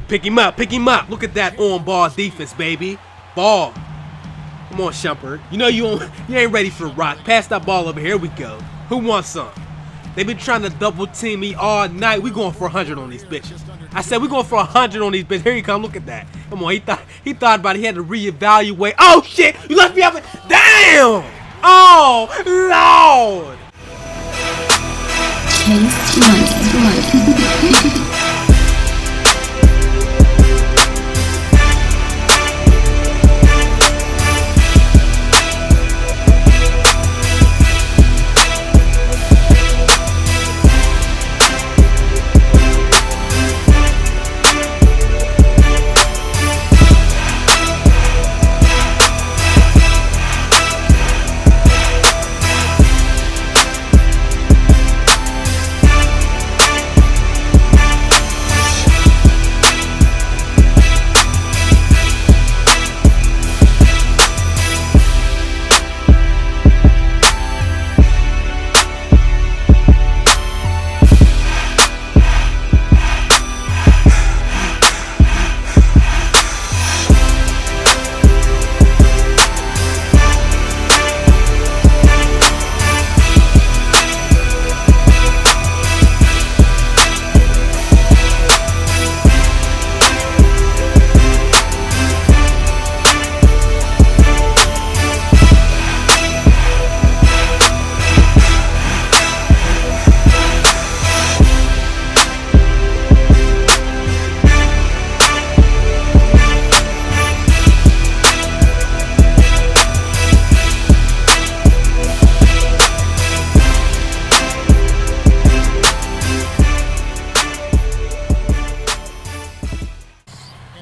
Pick him up, pick him up. Look at that on-ball defense, baby. Ball. Come on, Shumpert. You know you ain't ready for the rock. Pass that ball over here. Here we go. Who wants some? They've been trying to double team me all night. We going for 100 on these bitches. I said we going for 100 on these bitches. Here you come. Look at that. Come on. He thought about it. He had to reevaluate. Oh shit! You left me up. Damn! Oh Lord! Chase money.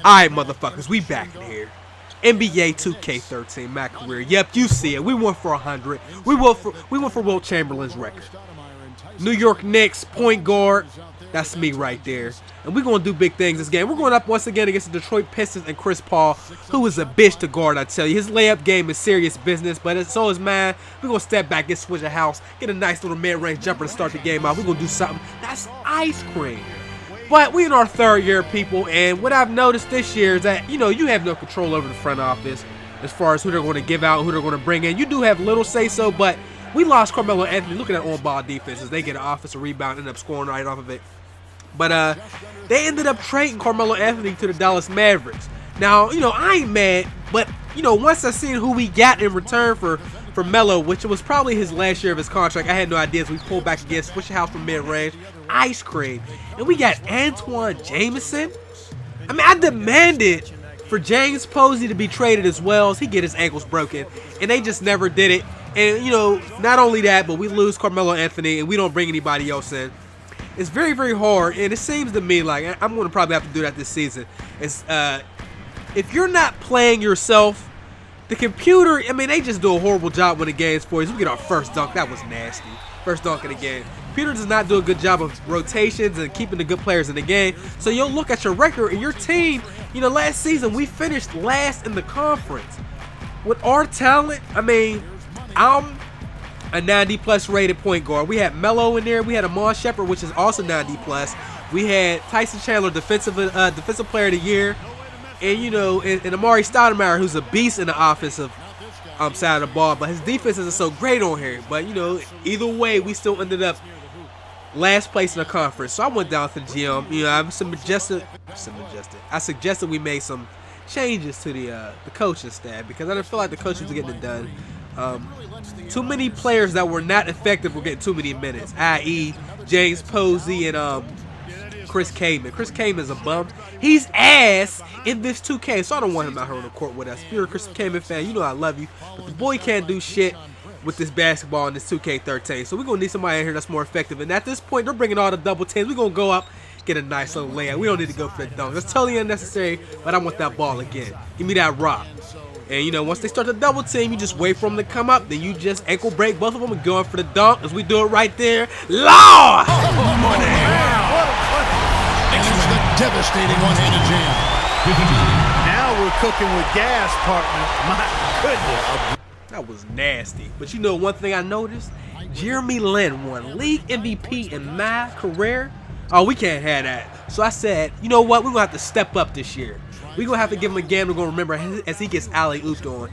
Alright, motherfuckers, we back in here. NBA 2K13, my career. Yep, you see it. We went for 100. We went for Wilt Chamberlins' record. New York Knicks point guard. That's me right there. And we're gonna do big things this game. We're going up once again against the Detroit Pistons and Chris Paul, who is a bitch to guard, I tell you. His layup game is serious business, but so is mine. We're gonna step back, get switch a house, get a nice little mid-range jumper to start the game out. We're gonna do something. That's ice cream. But we in our third year, people, and what I've noticed this year is that, you know, you have no control over the front office as far as who they're going to give out, who they're going to bring in. You do have little say-so, but we lost Carmelo Anthony. Look at that on-ball defenses. They get an offensive rebound, end up scoring right off of it. But they ended up trading Carmelo Anthony to the Dallas Mavericks. Now, you know, I ain't mad, but, you know, once I seen who we got in return for Melo, which was probably his last year of his contract, I had no idea. So we pulled back again, switch the house from mid-range, ice cream. And we got Antoine Jameson. I mean, I demanded for James Posey to be traded as well as he get his ankles broken. And they just never did it. And, you know, not only that, but we lose Carmelo Anthony and we don't bring anybody else in. It's very, very hard. And it seems to me like I'm going to probably have to do that this season. It's, if you're not playing yourself, the computer, I mean, they just do a horrible job when the game's for us. We get our first dunk. That was nasty. First dunk of the game. Computer does not do a good job of rotations and keeping the good players in the game. So you'll look at your record and your team, you know, last season we finished last in the conference. With our talent, I mean, I'm a 90-plus rated point guard. We had Melo in there. We had Amon Shepard, which is also 90-plus. We had Tyson Chandler, defensive player of the year. And, you know, and Amari Stoudemire, who's a beast in the offensive side of the ball. But his defense isn't so great on here. But, you know, either way, we still ended up last place in the conference. So I went down to the gym. You know, I suggested we made some changes to the coaching staff because I didn't feel like the coaches were getting it done. Too many players that were not effective were getting too many minutes, i.e. James Posey and Chris Kaman. Chris Kaman is a bum. He's ass in this 2K, so I don't want him out here on the court with us. If you're a Chris Kaman fan, you know I love you. But the boy can't do shit with this basketball in this 2K13. So we're going to need somebody in here that's more effective. And at this point, they're bringing all the double teams. We're going to go up, get a nice little layup. We don't need to go for the dunk. That's totally unnecessary, but I want that ball again. Give me that rock. And, you know, once they start the double team, you just wait for them to come up. Then you just ankle break both of them and go in for the dunk as we do it right there. Lord! Devastating one-handed jam. Now we're cooking with gas, partner. My goodness. That was nasty. But you know one thing I noticed? Jeremy Lin won league MVP in my career. Oh, we can't have that. So I said, you know what? We're going to have to step up this year. We're going to have to give him a game we're going to remember as he gets alley-ooped on.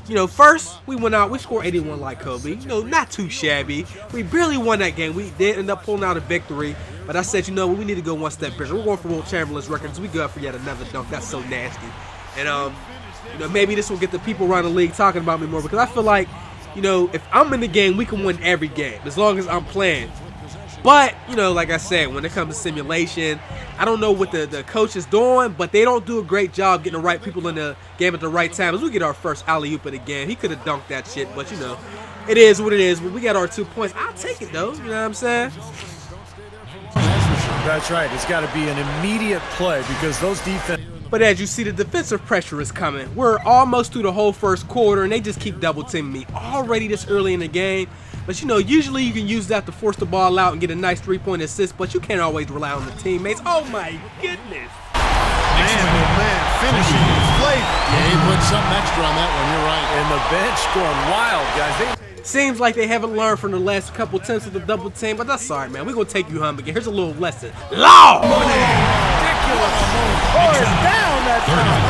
You know, first, we went out. We scored 81 like Kobe. You know, not too shabby. We barely won that game. We did end up pulling out a victory. But I said, you know what? We need to go one step bigger. We're going for Wilt Chamberlins records. We go up for yet another dunk. That's so nasty. And, you know, maybe this will get the people around the league talking about me more. Because I feel like, you know, if I'm in the game, we can win every game. As long as I'm playing. But, you know, like I said, when it comes to simulation, I don't know what the coach is doing, but they don't do a great job getting the right people in the game at the right time. As we get our first alley-oop of the game, he could have dunked that shit, but, you know, it is what it is. We got our 2 points. I'll take it, though. You know what I'm saying? That's right. It's got to be an immediate play because those defense. But as you see, the defensive pressure is coming. We're almost through the whole first quarter, and they just keep double-teaming me already this early in the game. But, you know, usually you can use that to force the ball out and get a nice three-point assist, but you can't always rely on the teammates. Oh, my goodness. Man, finishing his play. Yeah, he put something extra on that one. You're right. And the bench going wild, guys. Seems like they haven't learned from the last couple attempts of the double team, but that's all right, man. We're going to take you home again. Here's a little lesson. Law! Ridiculous. Force down that time.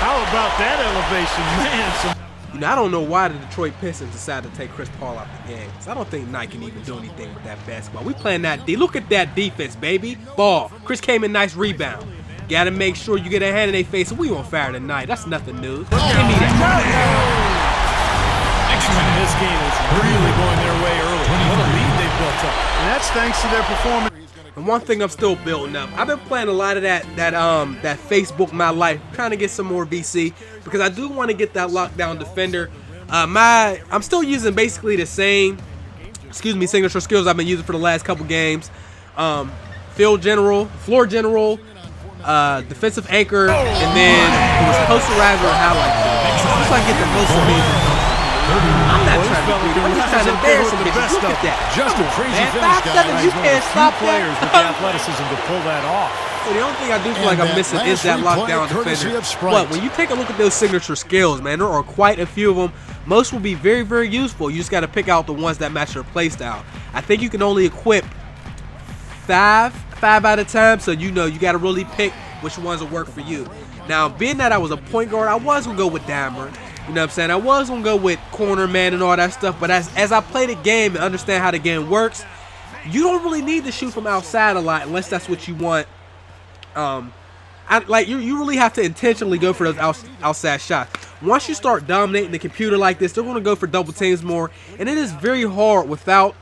How about that elevation? Man, You know, I don't know why the Detroit Pistons decided to take Chris Paul out the game. I don't think Nike can even do anything with that basketball. We playing that D. Look at that defense, baby. Ball. Chris came in, nice rebound. Got to make sure you get a hand in their face. We on fire tonight. That's nothing new. Give me that. This game is really going their way early. What a lead they've built up. and that's thanks to their performance. And one thing I'm still building up, I've been playing a lot of that Facebook My Life, trying to get some more VC because I do want to get that lockdown defender. I'm still using basically the same, signature skills I've been using for the last couple games. Floor general, defensive anchor, and then it was posterizer and highlight. Just like get the most amazing. I'm not trying to beat him. I'm just trying to embarrass him. Look at that. Just a crazy man, finish, 5'7", you can't stop players with the athleticism to pull that off. Well, the only thing I do feel like I'm missing is that lockdown defender. But when you take a look at those signature skills, man, there are quite a few of them. Most will be very, very useful. You just got to pick out the ones that match your play style. I think you can only equip five at a time, so you know you got to really pick which ones will work for you. Now, being that I was a point guard, I was going to go with Dimer. You know what I'm saying? I was going to go with corner man and all that stuff, but as I play the game and understand how the game works, you don't really need to shoot from outside a lot unless that's what you want. You really have to intentionally go for those outside shots. Once you start dominating the computer like this, they're going to go for double teams more, and it is very hard without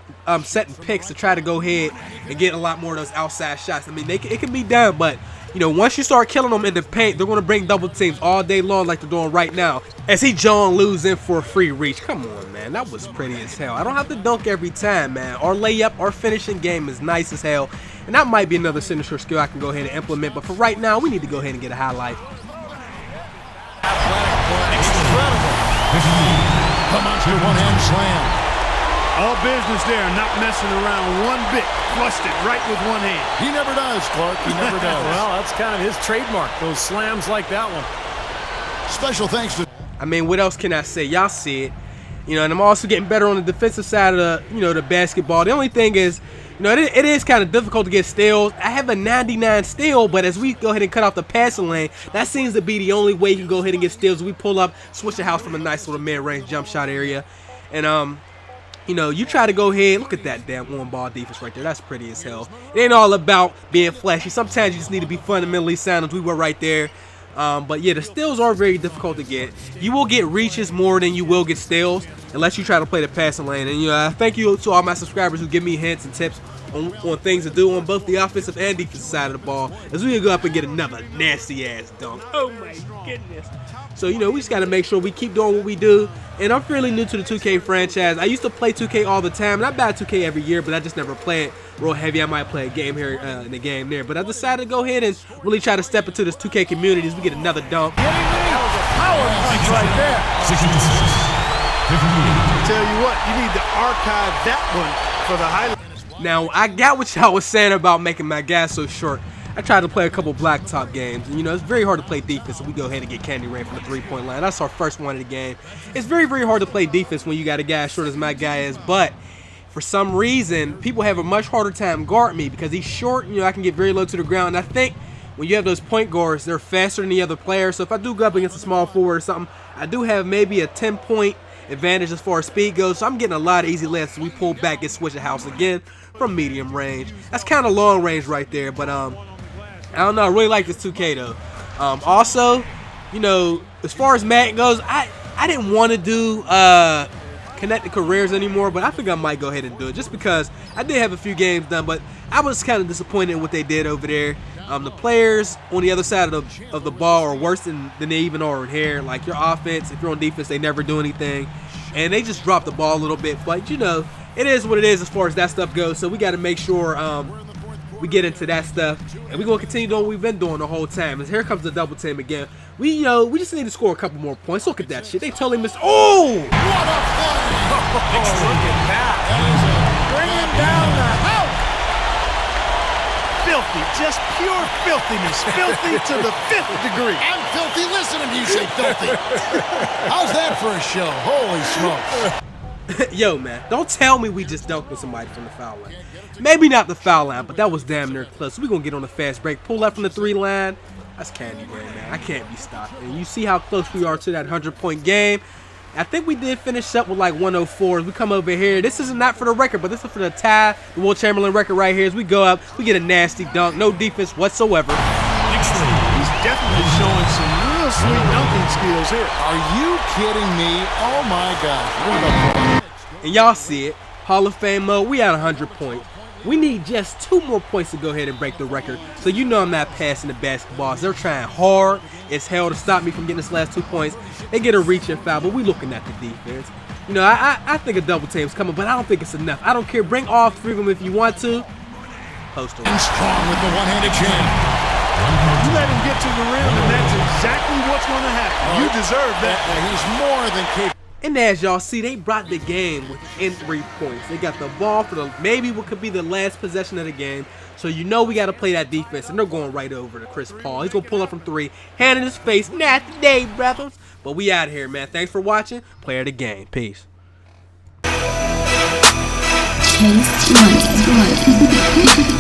setting picks to try to go ahead and get a lot more of those outside shots. I mean, it can be done, but you know, once you start killing them in the paint, they're going to bring double teams all day long like they're doing right now. As he John Lou's in for a free reach. Come on, man. That was pretty as hell. I don't have to dunk every time, man. Our layup, our finishing game is nice as hell. And that might be another signature skill I can go ahead and implement. But for right now, we need to go ahead and get a highlight. Monster one-hand slam. All business there, not messing around one bit. Flushed it right with one hand. He never does, Clark. He never does. Well, that's kind of his trademark, those slams like that one. Special thanks to... I mean, what else can I say? Y'all see it. You know, and I'm also getting better on the defensive side of the basketball. The only thing is, you know, it is kind of difficult to get steals. I have a 99 steal, but as we go ahead and cut off the passing lane, that seems to be the only way you can go ahead and get steals. We pull up, switch the house from a nice little mid-range jump shot area. And, you know, you try to go ahead, look at that damn one-ball defense right there. That's pretty as hell. It ain't all about being flashy. Sometimes you just need to be fundamentally sound, as we were right there. But yeah, the steals are very difficult to get. You will get reaches more than you will get steals, unless you try to play the passing lane. And you know, thank you to all my subscribers who give me hints and tips on things to do on both the offensive and defensive side of the ball, as we go up and get another nasty ass dunk. Oh my goodness. So, you know, we just got to make sure we keep doing what we do. And I'm fairly new to the 2K franchise. I used to play 2K all the time, and I buy 2K every year, but I just never play it real heavy. I might play a game here and a game there. But I decided to go ahead and really try to step into this 2K community as we get another dunk. That was a power punch right there. Tell you what, you need to archive that one for the highlight. Now, I got what y'all was saying about making my gas so short. I tried to play a couple blacktop games, and you know, it's very hard to play defense, so we go ahead and get Candy Rain from the three-point line. That's our first one of the game. It's very, very hard to play defense when you got a guy as short as my guy is, but for some reason, people have a much harder time guarding me because he's short. You know, I can get very low to the ground. And I think when you have those point guards, they're faster than the other players. So if I do go up against a small forward or something, I do have maybe a 10-point advantage as far as speed goes. So I'm getting a lot of easy layups. So we pull back and switch the house again from medium range. That's kind of long range right there. But I don't know. I really like this 2K though. Also, you know, as far as Madden goes, I didn't want to do connected careers anymore, but I think I might go ahead and do it just because I did have a few games done, but I was kind of disappointed in what they did over there. The players on the other side of the ball are worse than they even are in here. Like your offense, if you're on defense, they never do anything, and they just drop the ball a little bit. But you know, it is what it is as far as that stuff goes. So we got to make sure we get into that stuff, and we're gonna continue doing what we've been doing the whole time. And here comes the double team again. We just need to score a couple more points. Look at that shit. They totally missed. Oh! What a play! Look at that. Bringing down the house. Filthy, just pure filthiness. Filthy to the 5th degree. I'm filthy listening to you say filthy. How's that for a show? Holy smokes. Yo, man, don't tell me we just dunked on somebody from the foul line. Maybe not the foul line, but that was damn near close. So we're going to get on a fast break. Pull left from the 3 line. That's candy game, man. I can't be stopped. And you see how close we are to that 100-point game. I think we did finish up with like 104. As we come over here, this is not for the record, but this is for the tie, the Wilt Chamberlain record right here. As we go up, we get a nasty dunk. No defense whatsoever. He's definitely showing some real sweet dunking skills here. Are you kidding me? Oh my gosh. And y'all see it. Hall of Fame mode. We at 100 points. We need just 2 more points to go ahead and break the record. So you know I'm not passing the basketballs. They're trying hard as hell to stop me from getting this last 2 points. They get a reach and foul, but we looking at the defense. You know, I think a double team's coming, but I don't think it's enough. I don't care. Bring all 3 of them if you want to. Post And strong with the one-handed jam. You let him get to the rim, and that's exactly what's going to happen. You deserve that. He's more than capable. And as y'all see, they brought the game within 3 points. They got the ball for maybe what could be the last possession of the game. So you know we got to play that defense. And they're going right over to Chris Paul. He's going to pull up from 3. Hand in his face. Nasty day, brothers. But we out here, man. Thanks for watching. Player of the game. Peace. Chase Money.